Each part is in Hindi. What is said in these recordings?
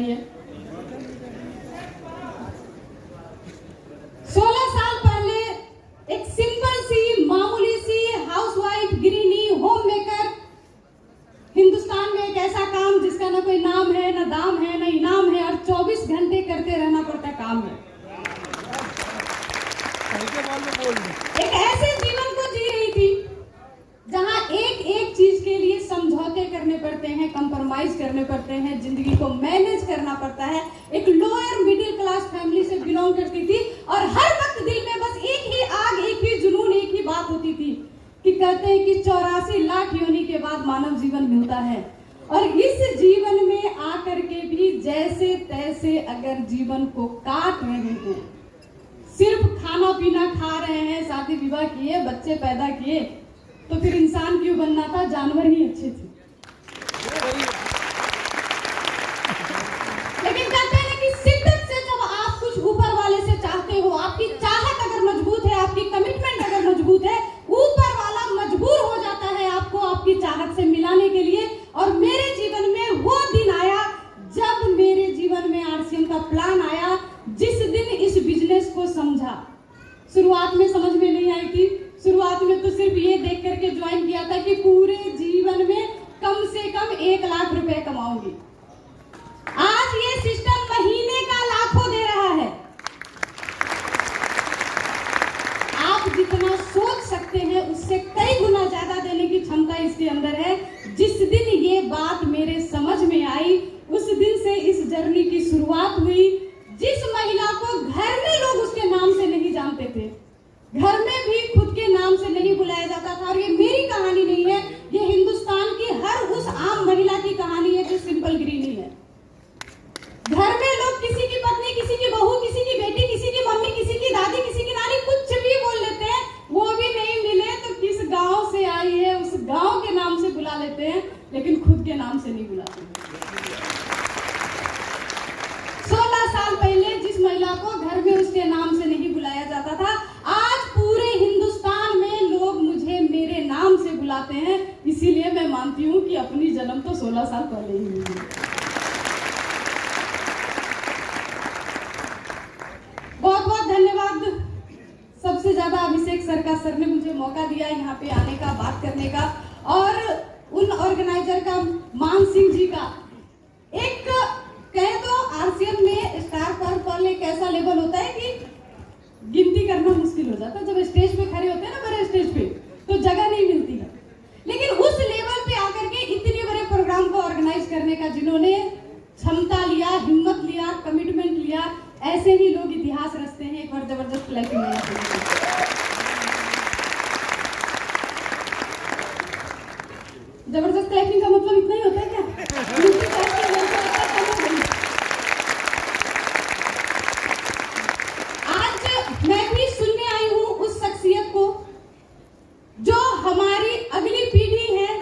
बताइए। 16 साल पहले एक सिंपल सी मामूली सी हाउसवाइफ, गृहिणी, होम मेकर, हिंदुस्तान में एक ऐसा काम जिसका ना कोई नाम है, ना दाम है, ना इनाम है, और 24 घंटे करते रहना पड़ता काम है। एक ऐसे जीवन को जी रही थी जहां एक एक चीज के लिए समझौते करने पड़ते हैं, कंप्रोमाइज करने पड़ते हैं, जिंदगी को मैनेज करना पड़ता है। एक लोअर मिडिल क्लास फैमिली से बिलोंग करती थी और हर वक्त दिल में बस एक ही आग, एक ही जुनून, एक ही बात होती थी कि कहते हैं कि 84 लाख योनि के बाद मानव जीवन मिलता है, और इस जीवन में आकर के भी जैसे तैसे अगर जीवन को काट रहे हैं, सिर्फ खाना पीना खा रहे हैं, शादी विवाह किए, बच्चे पैदा किए, तो फिर इंसान क्यों बनना था, जानवर ही अच्छे थे। लेकिन कहते हैं कि शिद्दत से जब आप कुछ ऊपर वाले से चाहते हो, आपकी चाहत अगर मजबूत है, आपकी कमिटमेंट अगर मजबूत है, ऊपर वाला मजबूर हो जाता है आपको आपकी चाहत से मिलाने के लिए। और मेरे जीवन में वो दिन आया जब मेरे जीवन में आरसीएम का प्लान आया, जिस दिन इस बिजनेस को समझा। शुरुआत में समझ में नहीं आई थी, शुरुआत में तो सिर्फ ये देख करके ज्वाइन किया था कि पूरे जीवन में कम से कम 1 लाख रुपए कमाऊंगी। आज ये सिस्टम महीने का लाखों दे रहा है। आप जितना सोच सकते हैं उससे कई गुना ज्यादा देने की क्षमता इसके अंदर है। जिस दिन ये बात मेरे समझ में आई, उस दिन से इस जर्नी की शुरुआत हुई। जिस महिला को घर में लोग उसके नाम से नहीं जानते थे, घर में भी खुद के नाम से नहीं बुलाया जाता था, और ये मेरी कहानी नहीं है, ये हिंदुस्तान की हर उस आम महिला की कहानी है जो सिंपल गृहिणी है। घर में लोग किसी की पत्नी, किसी की बहू, किसी की बेटी, किसी की मम्मी, किसी की दादी, किसी की नानी, कुछ भी बोल लेते हैं। वो भी नहीं मिले तो किस गांव से आई है उस गांव के नाम से बुला लेते हैं, लेकिन खुद के नाम से नहीं बुलाते। 16 साल पहले जिस महिला को घर में उसके नाम से नहीं बुलाया जाता था, आज पूरे हिंदुस्तान में लोग मुझे मेरे नाम से बुलाते हैं। इसीलिए मैं मानती हूँ कि अपनी जन्म तो 16 साल पहले ही हुई है। बहुत बहुत धन्यवाद सबसे ज्यादा अभिषेक सर का। सर ने मुझे मौका दिया यहाँ पे आने का, बात करने का, और उन ऑर्गेनाइजर का, मान सिंह जी का। एक कहे तो आरसीएम में स्टार पर एक ऐसा लेवल होता है कि गिनती करना मुश्किल हो जाता है। जब स्टेज पे खड़े होते हैं ना, बड़े स्टेज पे, तो जगह नहीं मिलती है। लेकिन उस लेवल पे आकर के इतने बड़े प्रोग्राम को ऑर्गेनाइज करने का जिन्होंने क्षमता लिया, हिम्मत लिया, कमिटमेंट लिया, ऐसे ही लोग इतिहास रचते हैं। एक बार जबरदस्त क्लैपिंग है। जबरदस्त क्लैपिंग का मतलब इतना ही होता है क्या? आज मैं भी सुनने आई हूँ उस शख्सियत को जो हमारी अगली पीढ़ी है,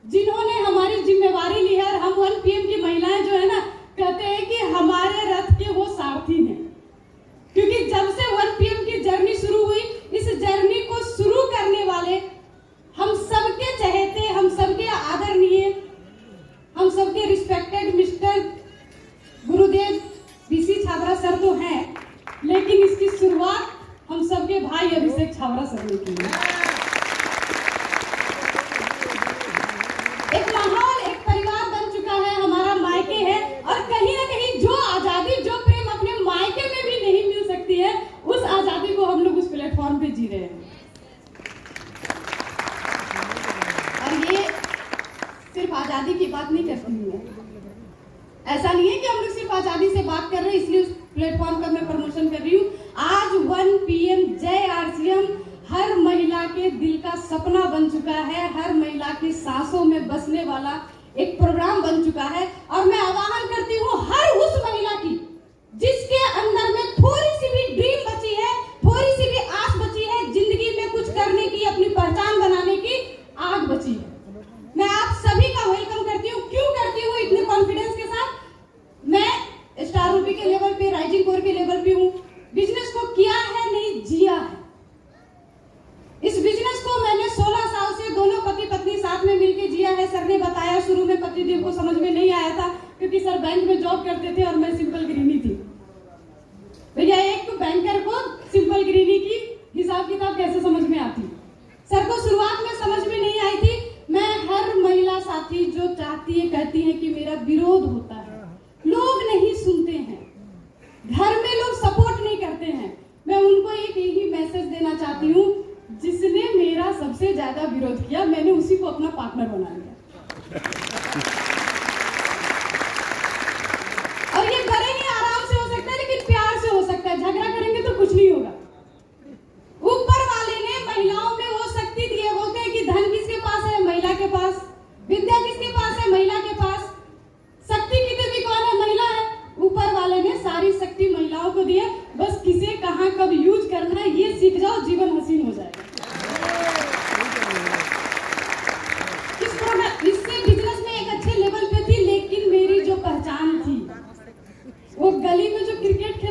जिन्होंने हमारी जिम्मेवारी ली है। और हम 1 PM की महिलाएं जो है ना, कहते हैं कि हमारे रथ के वो सारथी हैं, क्योंकि जब से 1 PM की जर्नी शुरू हुई, इस जर्नी को शुरू करने वाले हम सबके चहेते, हम सबके आदरणीय, हम सबके रिस्पेक्टेड मिस्टर गुरुदेव बीसी छाबड़ा सर तो हैं, लेकिन इसकी शुरुआत हम सबके भाई अभिषेक छाबड़ा सर ने की है। एक माहौल, एक परिवार बन चुका है, हमारा मायके है, और कहीं ना कहीं जो आजादी, जो प्रेम अपने मायके में भी नहीं मिल सकती है, उस आजादी को हम लोग उस प्लेटफॉर्म पे जी रहे हैं। और ये सिर्फ आजादी की बात नहीं करती हूँ मैं, ऐसा नहीं है कि हम लोग सिर्फ आजादी से बात कर रहे हैं इसलिए उस प्लेटफॉर्म का मैं प्रमोशन कर रही हूँ। आज 1 PM जय आरसीएम हर महिला के दिल का सपना बन चुका है, हर महिला की सांसों में बसने वाला एक प्रोग्राम बन चुका है। और मैं आह्वान करती हूँ हर उस महिला की जिसके अंदर में थोड़ी सी भी ड्रीम बची है, थोड़ी सी भी आस बची है, जिंदगी में कुछ करने की, अपनी पहचान बनाने की आग बची है, मैं आप सभी का वेलकम करती हूँ। क्यों करती हूँ इतने कॉन्फिडेंस के साथ? मैं स्टार रूपी के लेवल पे, राइजिंग कोर के लेवल पे हूँ। बिजनेस को किया है, नहीं जिया है। इस बिजनेस को मैंने 16 साल से दोनों पति पत्नी साथ में मिलकर जिया है। सर ने बताया शुरू में पतिदेव को समझ में नहीं आया था, क्योंकि सर बैंक में जॉब करते थे और मैं सिंपल गृहिणी थी। भैया एक बैंकर को सिंपल गृहिणी की हिसाब किताब कैसे समझ में आती? सर को शुरुआत में समझ में नहीं आई थी। मैं हर महिला साथी जो चाहती है, कहती है कि मेरा विरोध होता है, लोग नहीं सुनते हैं, घर में लोग सपोर्ट नहीं करते हैं, मैं उनको एक यही मैसेज देना चाहती हूँ, जिसने मेरा सबसे ज्यादा विरोध किया मैंने उसी को अपना पार्टनर बना लिया। और ये करेंगे आराम से हो सकता है, लेकिन प्यार से हो सकता है। झगड़ा करेंगे तो कुछ नहीं होगा। ऊपर वाले ने महिलाओं में वो शक्ति दी है। बोलते हैं कि धन किसके पास है? महिला के पास। विद्या किसके पास है? महिला के पास। शक्ति की देवी कौन है? महिला है। ऊपर वाले ने सारी शक्ति महिलाओं को दी है, बस किसे कहाँ कब यूज करना है ये सीख जाओ, जीवन हसीन हो जाएगा। इससे बिजनेस में एक अच्छे लेवल पे थी, लेकिन मेरी जो पहचान थी वो गली में जो क्रिकेट